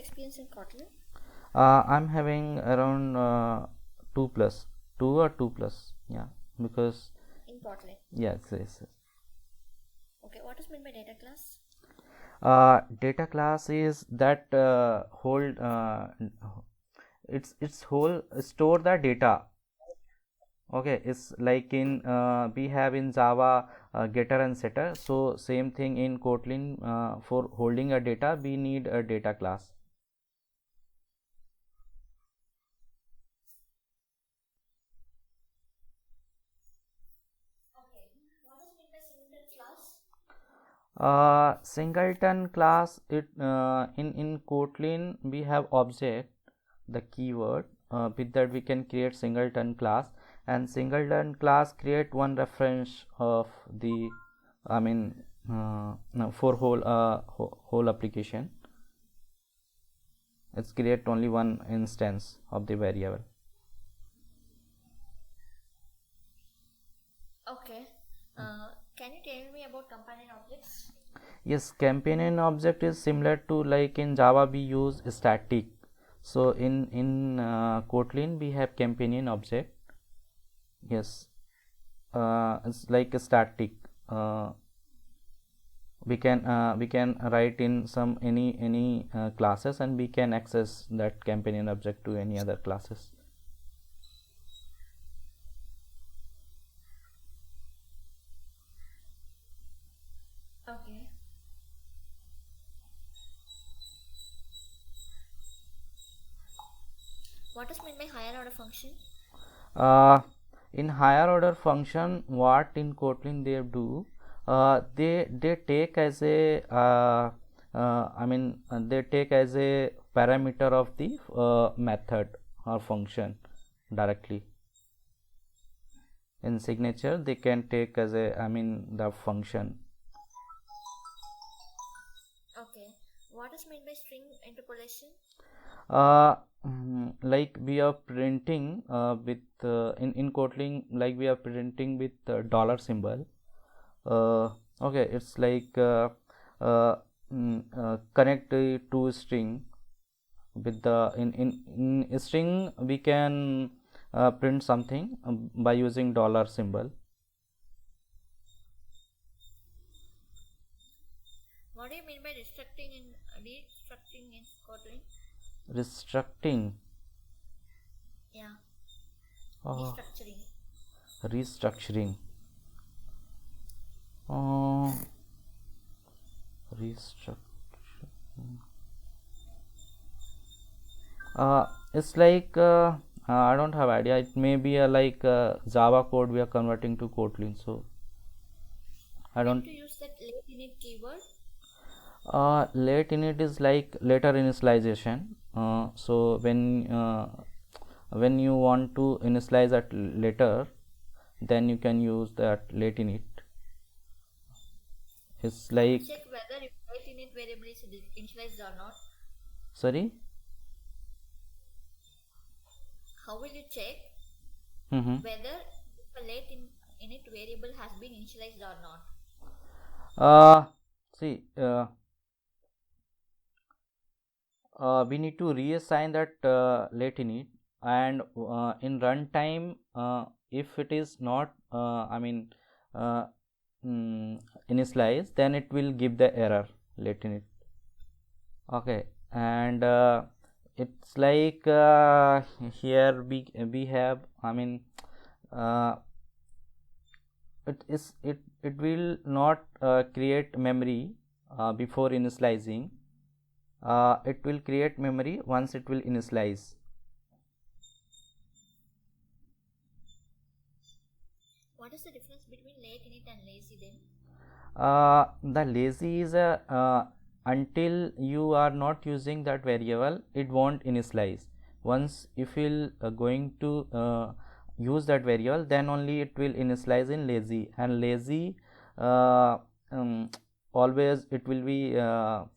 experience in Kotlin? I'm having around 2 or 2+. Yeah, because In Kotlin. yes, yes, yes. Okay, what is meant by data class? Data class is that hold it's whole store the data. Okay, it's like in we have in Java getter and setter. So same thing in Kotlin, for holding a data we need a data class. Okay, what is meant by singleton class? Singleton class, it in Kotlin we have object, the keyword, with that we can create singleton class, and singleton class create one reference of the, I mean, no, for whole application. It's create only one instance of the variable. Okay, can you tell me about companion objects? Yes, companion object is similar to, like in Java we use static. So in Kotlin we have companion object. Yes, it's like a static. Uh, we can write in some any classes, and we can access that companion object to any other classes. Okay. What is meant by higher order function? Uh, in higher order function, what in Kotlin they do, they take as a they take as a parameter of the method or function directly. In signature they can take as a, the function. Okay, what is meant by string interpolation? Like we are printing with in Kotlin, like we are printing with dollar symbol. uh, okay, it's like uh, connect to string with the in string we can print something by using dollar symbol. What do you mean by restructuring in Kotlin? Restructing. Yeah, uh, destructuring. Restructuring. uh, Restructure. It's like I don't have idea. It may be a like Java code we are converting to Kotlin. So I When don't. to use that late init keyword? Late init is like later initialization. So when you want to initialize at later, then you can use that late init. It's How to like, check whether if late init variable is initialized or not? sorry. How will you check Mm-hmm. whether if a init variable has been initialized or not? See, we need to reassign that late init, and in runtime, if it is not uh, initialized, then it will give the error late init. Okay, and it's like here we have, uh, it will not create memory before initializing. It will create memory once it will initialize. What is the difference between late init and lazy then? The lazy is a until you are not using that variable, it won't initialize. Once if you going to use that variable, then only it will initialize in lazy. And lazy, uh, um, always it will be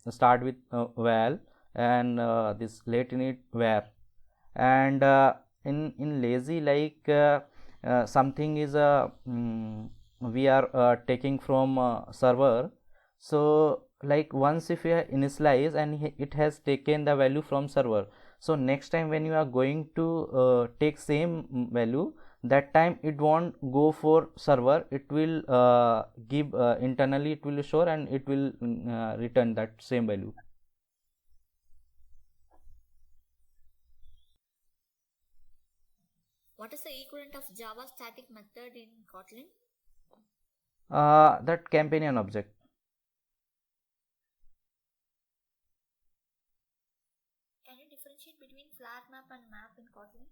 start with val, and this late init var. And in lazy, like something is a we are taking from server, so like once if you initialize and it has taken the value from server, so next time when you are going to take same value, that time it won't go for server, it will give internally, it will show and it will return that same value. What is the equivalent of Java static method in Kotlin? That companion object. Can you differentiate between flat map and map in Kotlin?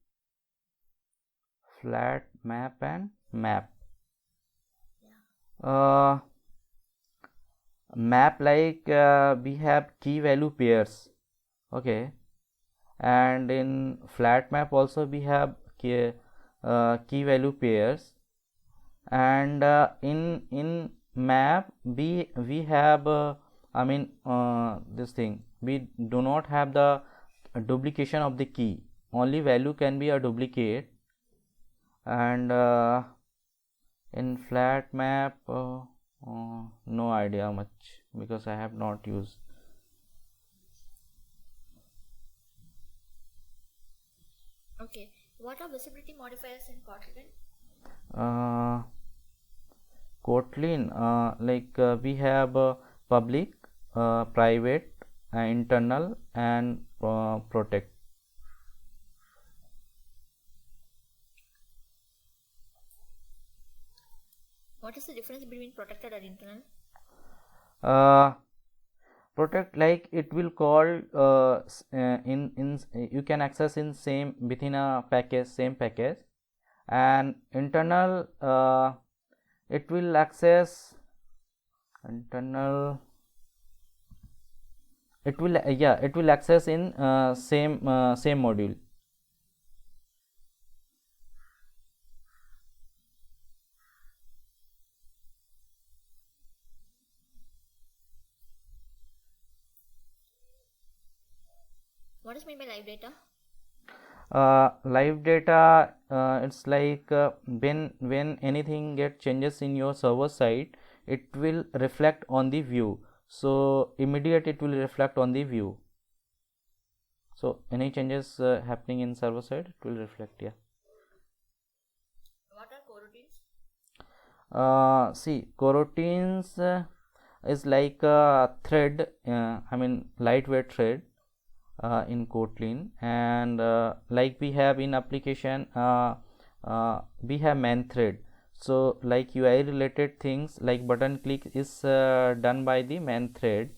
Flat map and map. Yeah. Map, like we have key value pairs, okay, and in flat map also we have key value pairs, and in map we have I mean this thing, we do not have the duplication of the key, only value can be a duplicate. And in flat map no idea much because I have not used. Okay. What are visibility modifiers in Kotlin? Kotlin, like we have public, private, internal, and protect. What is the difference between protected and internal? Protect, like it will call in you can access in same within a package, same package, and internal it will access internal, it will it will access in same module. What is meant by live data? Live data, it's like when anything get changes in your server side, it will reflect on the view, so immediate it will reflect on the view. So any changes happening in server side, it will reflect. Yeah. What are coroutines? See, coroutines is like a thread, I mean lightweight thread in Kotlin, and like we have in application we have main thread, so like UI related things like button click is done by the main thread.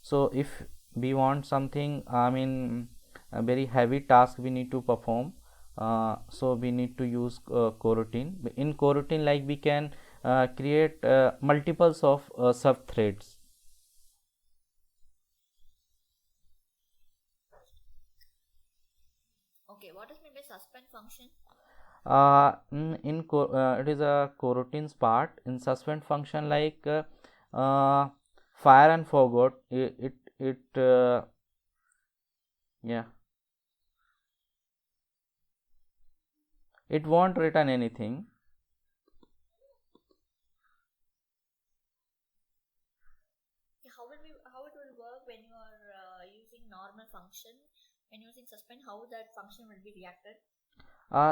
So if we want something, I mean a very heavy task we need to perform, so we need to use coroutine. In coroutine, like we can create multiples of sub threads. Okay, what is meant by suspend function? It is a coroutines part. In suspend function, like fire and forgot, yeah, it won't return anything. How it will work when you are using normal function? When using suspend, how that function will be reacted?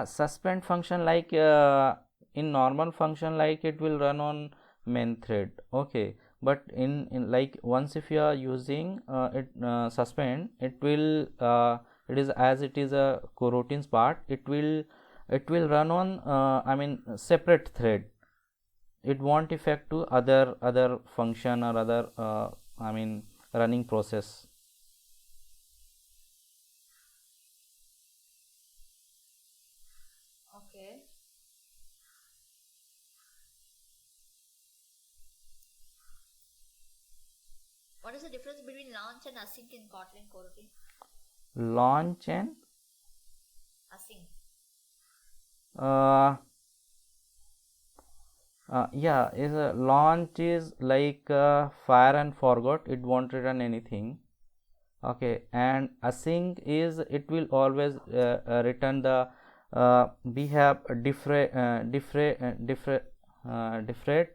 Suspend function, like in normal function, like it will run on main thread, okay, but in like once if you are using it suspend, it will it is as it is a coroutines part, it will run on I mean separate thread, it won't affect to other function or other I mean running process. Okay. What is the difference between launch and async in Kotlin coroutine? Launch and Async. Yeah, is a launch is like fire and forgot, it won't return anything, okay, and async is it will always return the we have a different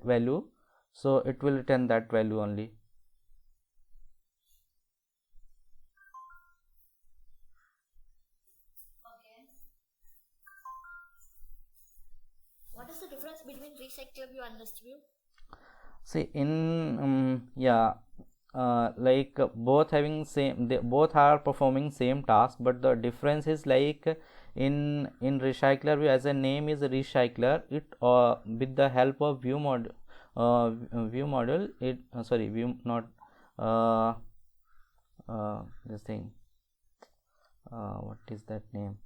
value, so it will return that value only. between recycler view and list view? See, in like both having same, they both are performing same task, but the difference is like in recycler view, as a name is recycler, it with the help of view model, it sorry, view not this thing, what is that name,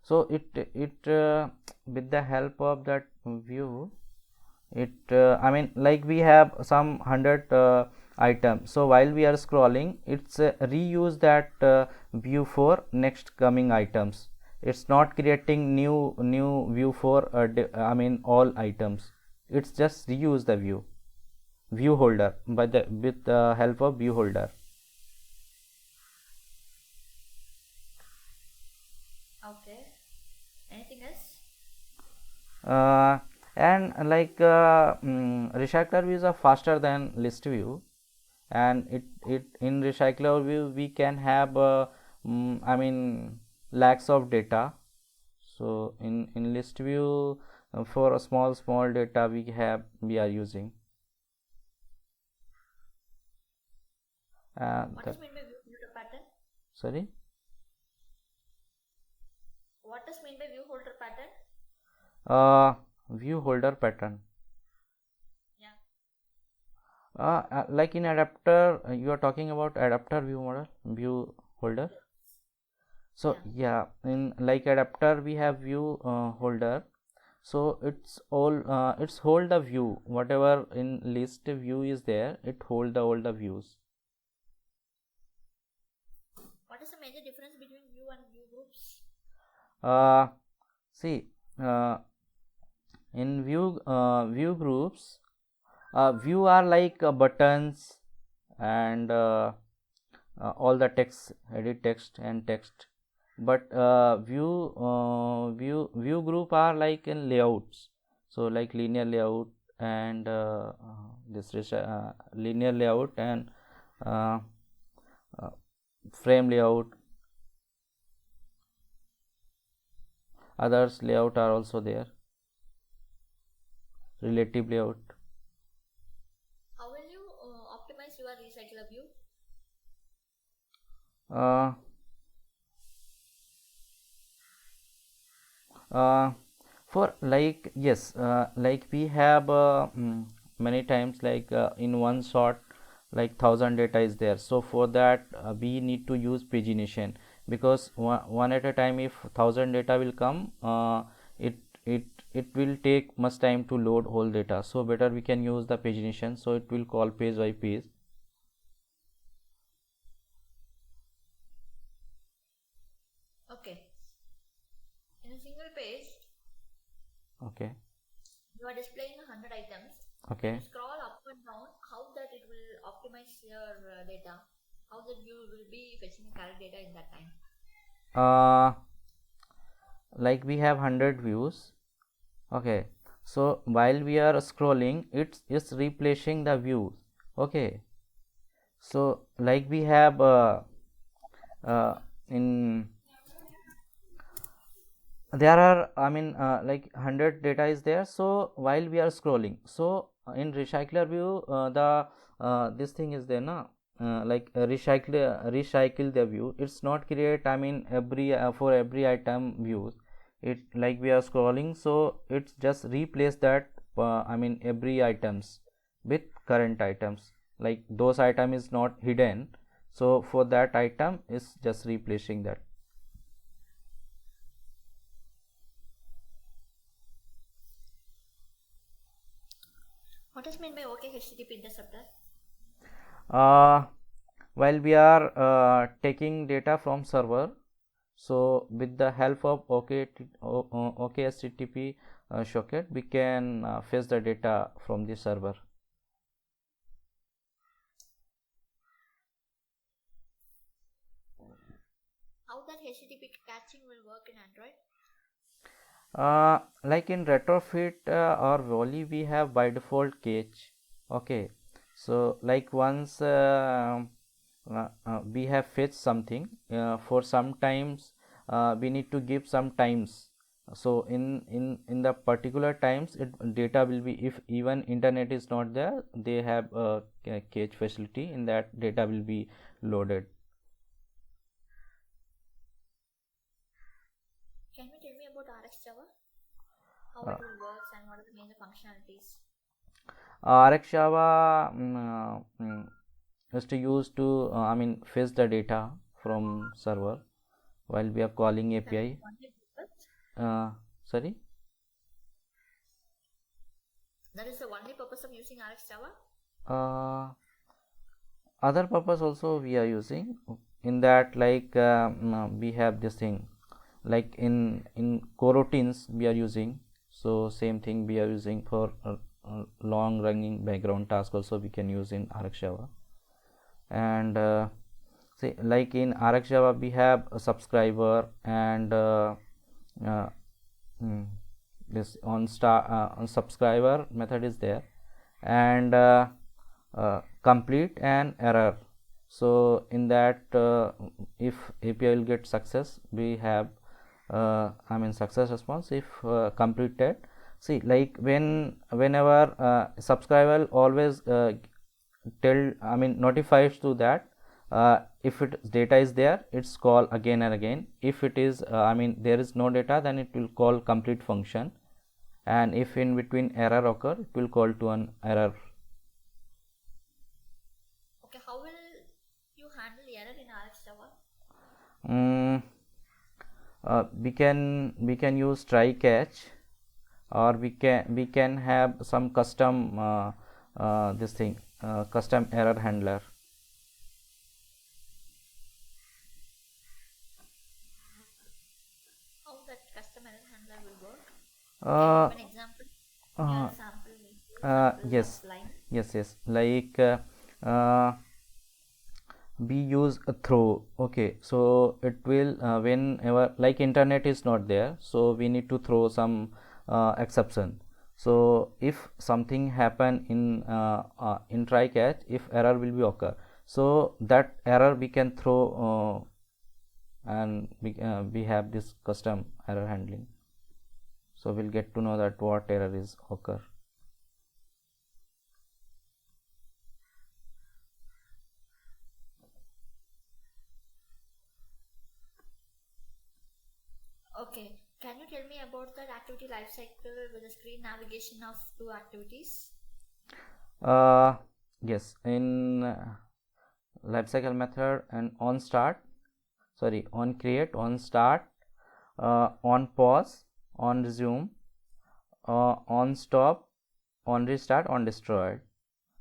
so it with the help of that view, it I mean, like we have some 100 items, so while we are scrolling, it's reuse that view for next coming items. It's not creating new view for I mean all items. It's just reuse the view holder by the with the help of view holder. Okay. Anything else? And like recycler views are faster than list view, and it in recycler view we can have I mean lakhs of data. So in list view, for a small data we are using What that, is meant by view holder pattern? sorry. What is meant by view holder pattern? View holder pattern. Yeah. Like in adapter, you are talking about adapter view holder. So yeah, in like adapter we have view holder. So it's hold the view, whatever in list view is there, it hold all the views. What is the major difference between view and view groups? See, in view groups, view are like buttons and all the text, edit text and text, but view group are like in layouts, so like linear layout and linear layout and uh, frame layout, others layout are also there, relative layout. How will you optimize your recycler view? For like yes, like we have many times like in one shot like 1000 data is there, so for that we need to use pagination, because one at a time, if 1000 data will come, it it will take much time to load whole data, so better we can use the pagination, so it will call page by page. Okay. In a single page, Okay. you are displaying 100 items. Okay. You scroll up and down, how that it will optimize your data, how that view will be fetching correct data in that time. Like we have 100 views. Okay, so while we are scrolling, it's replacing the views. Okay, so like we have in there are, I mean like 100 data is there, so while we are scrolling, so in recycler view the this thing is there na, like recycle the view, it's not create, I mean every for every item views, it like we are scrolling, so it's just replace that I mean every items with current items, like those item is not hidden, so for that item is just replacing that. What is meant by OK HTTP interceptor? While we are taking data from server, so with the help of OK HTTP socket, we can fetch the data from the server. How that HTTP caching will work in Android? Like in retrofit or Wally, we have by default cache. Okay, so like once we have fetched something, for sometimes we need to give some times. So in the particular times, data will be, if even internet is not there, they have a cache facility, in that data will be loaded. Can you tell me about RxJava? How it will work and what are the major functionalities? RxJava is to use to fetch the data from server while we are calling API. Sorry? That is the only purpose of using RxJava? Other purpose also we are using, in that, like we have this thing, like in coroutines we are using, so same thing we are using for long running background task also we can use in RxJava. And say, like in RxJava we have a subscriber, and this on subscriber method is there, and complete and error. So in that, if API will get success, we have success response if completed. See, like whenever subscriber always notifies to that, if data is there, it's call again and again. If it is there is no data, then it will call complete function, and if in between error occur, it will call to an error. Okay, how will you handle error in RxJava? We can use try catch, or we can have some custom this thing, custom error handler. How that custom error handler will work? Can you give an example? Yes, like we use a throw. Okay, so it will whenever, like, internet is not there, so we need to throw some exception. So if something happen in try catch, if error will be occur, so that error we can throw, and we have this custom error handling, so we'll get to know that what error is occur. Okay, can you tell me about that activity lifecycle with the screen navigation of two activities? Yes, in lifecycle method, and on create, on start, on pause, on resume, on stop, on restart, on destroy.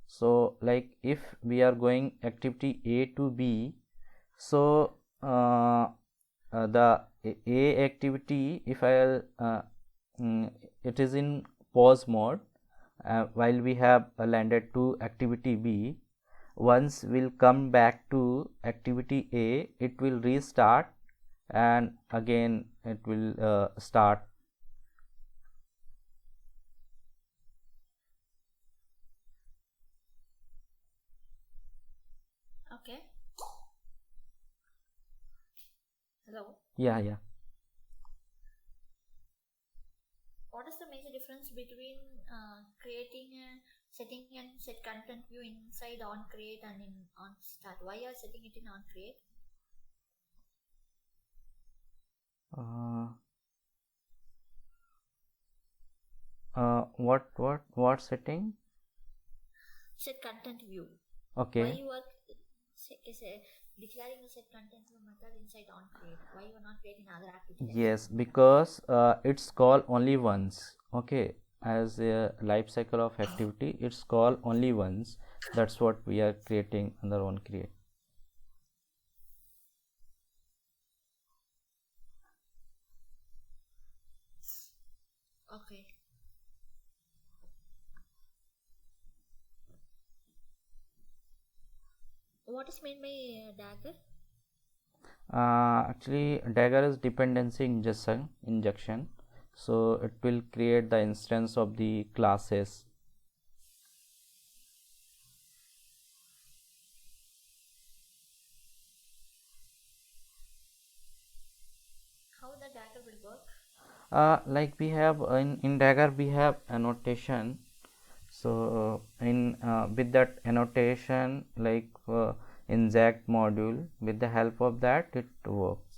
So like if we are going activity A to B, so the A activity, if it is in pause mode, while we have landed to activity B, once we'll come back to activity A, it will restart, and again it will start. Okay. Hello. Yeah. What is the major difference between creating a setting and set content view inside on create and in on start? Why you are setting it in on create? What setting? Set content view. Okay. Why you are declaring the set content view method inside on create? Why you are not creating other activities? Yes, because it's called only once. Okay, as a life cycle of activity, it's called only once. That's what we are creating under on create. Okay. What is meant by dagger? Actually, dagger is dependency injection. So it will create the instance of the classes. how the dagger will work? Like we have in Dagger we have annotation. So in with that annotation, like in Zact module, with the help of that it works.